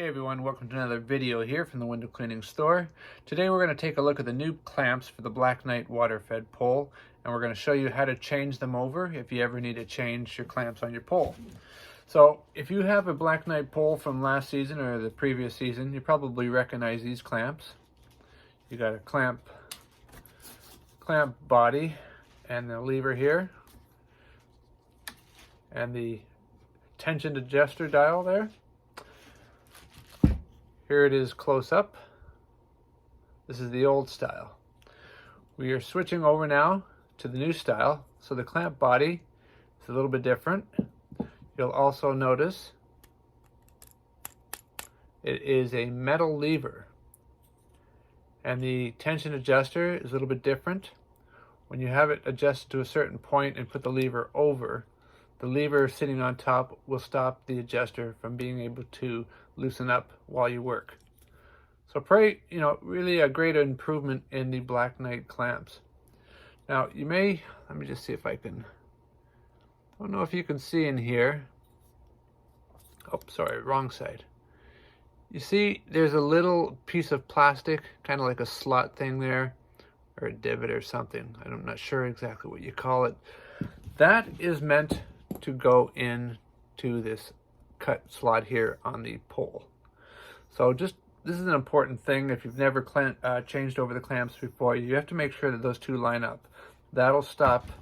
Hey everyone, welcome to another video here from the window cleaning store. Today we're going to take a look at the new clamps for the Black Knight Waterfed pole, and we're going to show you how to change them over if you ever need to change your clamps on your pole. So if you have a Black Knight pole from last season or the previous season, you probably recognize these clamps. You got a clamp body and the lever here and the tension adjuster dial there. Here it is close up. This is the old style. We are switching over now to the new style. So the clamp body is a little bit different. You'll also notice it is a metal lever. And the tension adjuster is a little bit different. When you have it adjusted to a certain point and put the lever over, the lever sitting on top will stop the adjuster from being able to loosen up while you work. So really a great improvement in the Black Knight clamps. Now you may, let me just see if I can, I don't know if you can see in here. Oh, sorry, wrong side. You see there's a little piece of plastic, kind of like a slot thing there, or a divot or something. I'm not sure exactly what you call it. That is meant to go into this cut slot here on the pole. So this is an important thing. If you've never changed over the clamps before, you have to make sure that those two line up. That'll stop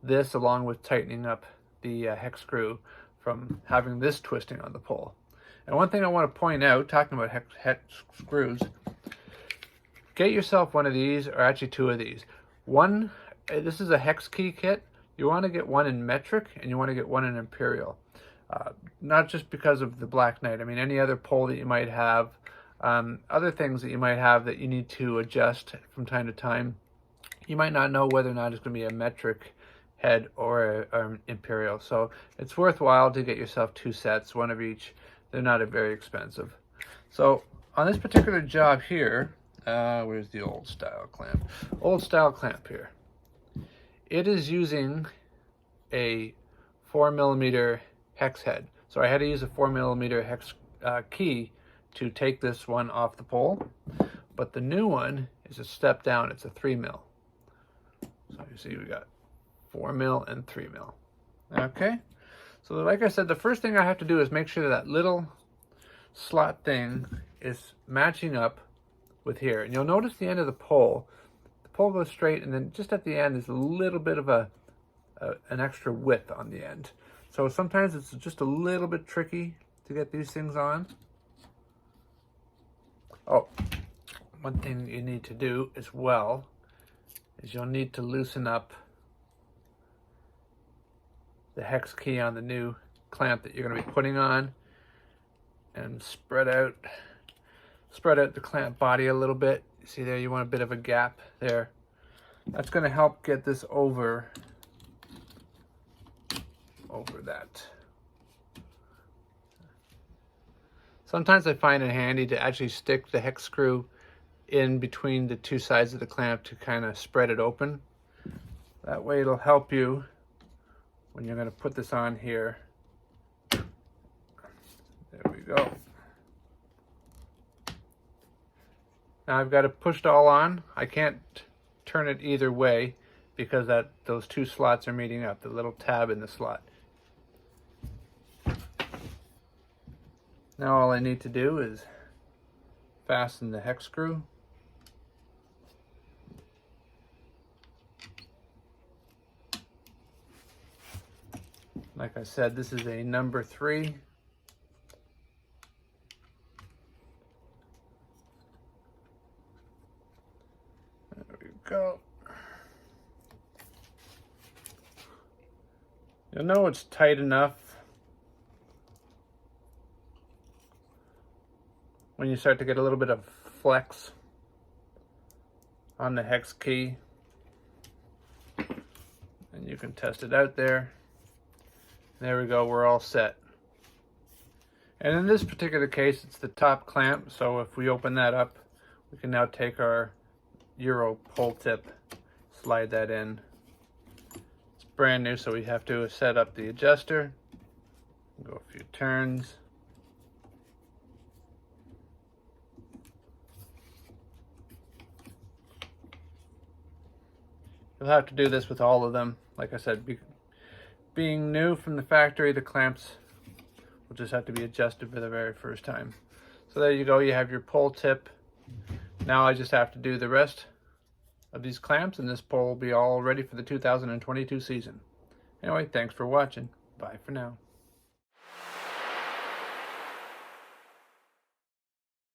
this, along with tightening up the hex screw, from having this twisting on the pole. And one thing I want to point out, talking about hex screws, get yourself one of these, or actually two of these. This is a hex key kit. You want to get one in metric and you want to get one in imperial. Not just because of the Black Knight. I mean, any other pole that you might have, other things that you might have that you need to adjust from time to time. You might not know whether or not it's going to be a metric head or an imperial. So it's worthwhile to get yourself two sets, one of each. They're not very expensive. So on this particular job here, where's the old style clamp? Old style clamp here. It is using a 4mm hex head. So I had to use a 4mm hex key to take this one off the pole. But the new one is a step down. It's a 3mm. So you see we got 4mm and 3mm. Okay. So like I said, the first thing I have to do is make sure that little slot thing is matching up with here. And you'll notice the end of the pole. The pole goes straight, and then just at the end is a little bit of an extra width on the end. So sometimes it's just a little bit tricky to get these things on. Oh, one thing you need to do as well is you'll need to loosen up the hex key on the new clamp that you're going to be putting on, and spread out the clamp body a little bit. See there, you want a bit of a gap there. That's going to help get this over that. Sometimes I find it handy to actually stick the hex screw in between the two sides of the clamp to kind of spread it open. That way it'll help you when you're going to put this on here. There we go. Now I've got it pushed all on. I can't turn it either way because those two slots are meeting up, the little tab in the slot. Now all I need to do is fasten the hex screw. Like I said, this is a number 3. There we go. You'll know it's tight enough when you start to get a little bit of flex on the hex key. And you can test it out there. There we go, we're all set. And in this particular case, it's the top clamp, so if we open that up, we can now take our Euro pole tip, slide that in. It's brand new, so we have to set up the adjuster, go a few turns, You'll have to do this with all of them. Like I said, being new from the factory, the clamps will just have to be adjusted for the very first time. So there you go, you have your pole tip. Now I just have to do the rest of these clamps, and this pole will be all ready for the 2022 season. Anyway, thanks for watching. Bye for now.